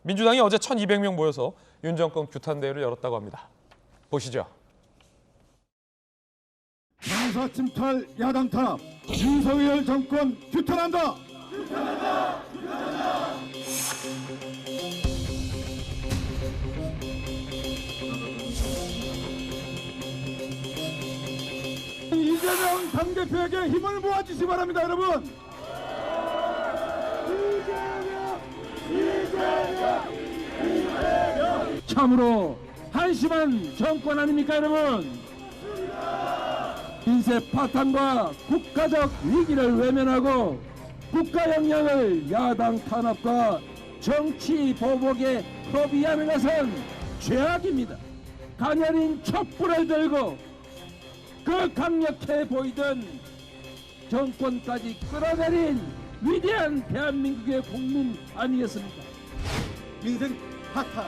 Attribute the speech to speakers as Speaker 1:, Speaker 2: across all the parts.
Speaker 1: 민주당이 어제 1,200명 모여서 윤 정권 규탄 대회를 열었다고 합니다. 보시죠.
Speaker 2: 정사 침탈, 야당 탄압, 윤석열 정권 규탄한다. 규탄한다. 규탄한다. 이재명 당대표에게 힘을 모아주시기 바랍니다, 여러분. 이재명. 참으로 한심한 정권 아닙니까, 여러분? 인세 파탄과 국가적 위기를 외면하고 국가 역량을 야당 탄압과 정치 보복에 허비하는 것은 죄악입니다. 가녀린 촛불을 들고 그 강력해 보이던 정권까지 끌어내린 위대한 대한민국의 국민 아니겠습니까? 민생 파탄,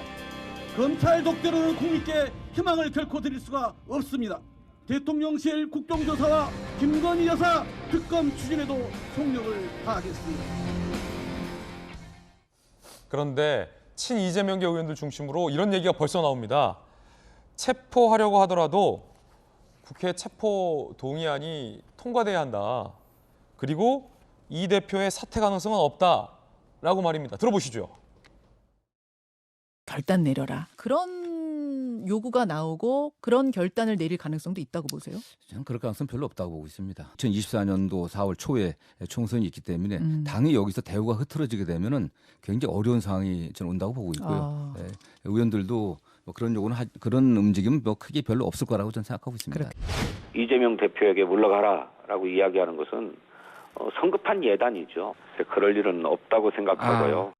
Speaker 2: 검찰 독재로는 국민께 희망을 결코 드릴 수가 없습니다. 대통령실 국정조사와 김건희 여사 특검 추진에도 총력을 다하겠습니다.
Speaker 1: 그런데 친이재명계 의원들 중심으로 이런 얘기가 벌써 나옵니다. 체포하려고 하더라도 국회 체포 동의안이 통과돼야 한다. 그리고 이 대표의 사퇴 가능성은 없다라고 말입니다. 들어보시죠.
Speaker 3: 결단 내려라. 그런 요구가 나오고 그런 결단을 내릴 가능성도 있다고 보세요?
Speaker 4: 저는 그럴 가능성 별로 없다고 보고 있습니다. 2024년도 4월 초에 총선이 있기 때문에 당이 여기서 대우가 흐트러지게 되면은 굉장히 어려운 상황이 저는 온다고 보고 있고요. 네, 의원들도 뭐 그런 요구는 그런 움직임은 뭐 크게 별로 없을 거라고 저는 생각하고 있습니다.
Speaker 5: 그래. 이재명 대표에게 물러가라라고 이야기하는 것은 성급한 예단이죠. 그럴 일은 없다고 생각하고요.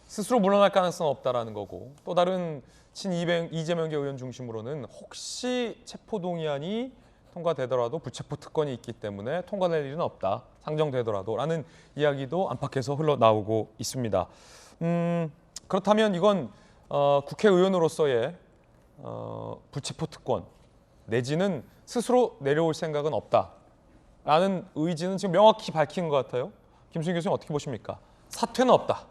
Speaker 1: 스스로 물러날 가능성은 없다라는 거고, 또 다른 이재명계 의원 중심으로는 혹시 체포동의안이 통과되더라도 부체포 특권이 있기 때문에 통과될 일은 없다, 상정되더라도라는 이야기도 안팎에서 흘러나오고 있습니다. 그렇다면 이건 국회의원으로서의 부체포 특권 내지는 스스로 내려올 생각은 없다라는 의지는 지금 명확히 밝힌 것 같아요. 김수인 교수님 어떻게 보십니까? 사퇴는 없다.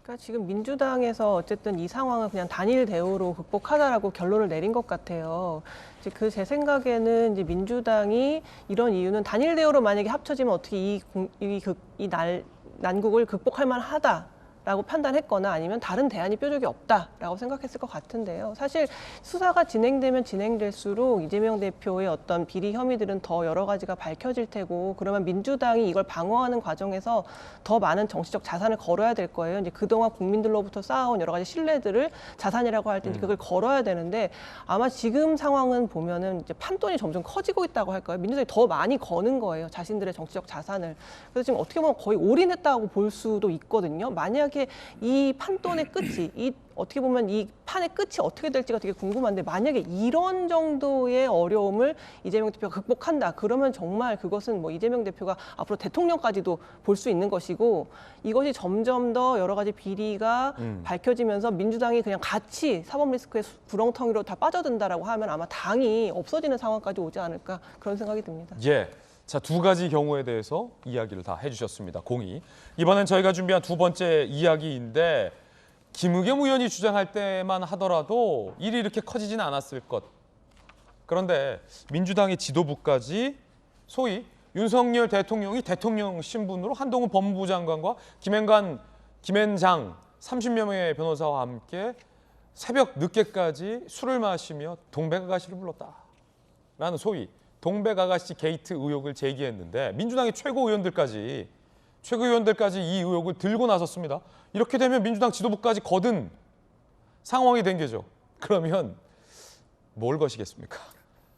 Speaker 6: 그러니까 지금 민주당에서 어쨌든 이 상황을 그냥 단일 대우로 극복하자라고 결론을 내린 것 같아요. 이제 제 생각에는 이제 민주당이 이런 이유는 단일 대우로 만약에 합쳐지면 어떻게 이 난국을 극복할 만하다라고 판단했거나 아니면 다른 대안이 뾰족이 없다라고 생각했을 것 같은데요. 사실 수사가 진행되면 진행될수록 이재명 대표의 어떤 비리 혐의들은 더 여러 가지가 밝혀질 테고, 그러면 민주당이 이걸 방어하는 과정에서 더 많은 정치적 자산을 걸어야 될 거예요. 이제 그동안 국민들로부터 쌓아온 여러 가지 신뢰들을 자산이라고 할 때 그걸 걸어야 되는데, 아마 지금 상황은 보면은 이제 판돈이 점점 커지고 있다고 할 거예요. 민주당이 더 많이 거는 거예요, 자신들의 정치적 자산을. 그래서 지금 어떻게 보면 거의 올인했다고 볼 수도 있거든요. 만약에 이 판돈의 끝이, 어떻게 보면 이 판의 끝이 어떻게 될지가 되게 궁금한데, 만약에 이런 정도의 어려움을 이재명 대표가 극복한다, 그러면 정말 그것은 뭐 이재명 대표가 앞으로 대통령까지도 볼 수 있는 것이고, 이것이 점점 더 여러 가지 비리가 밝혀지면서 민주당이 그냥 같이 사법 리스크의 구렁텅이로 다 빠져든다라고 하면 아마 당이 없어지는 상황까지 오지 않을까, 그런 생각이 듭니다.
Speaker 1: 예. 자, 두 가지 경우에 대해서 이야기를 다 해주셨습니다. 공이. 이번엔 저희가 준비한 두 번째 이야기인데, 김의겸 의원이 주장할 때만 하더라도 일이 이렇게 커지지는 않았을 것. 그런데 민주당의 지도부까지 소위 윤석열 대통령이 대통령 신분으로 한동훈 법무부 장관과 김앤장 30여 명의 변호사와 함께 새벽 늦게까지 술을 마시며 동백아가씨를 불렀다라는 소위 동백아가씨 게이트 의혹을 제기했는데, 민주당의 최고위원들까지 이 의혹을 들고 나섰습니다. 이렇게 되면 민주당 지도부까지 거둔 상황이 된 거죠. 그러면 뭘 거시겠습니까?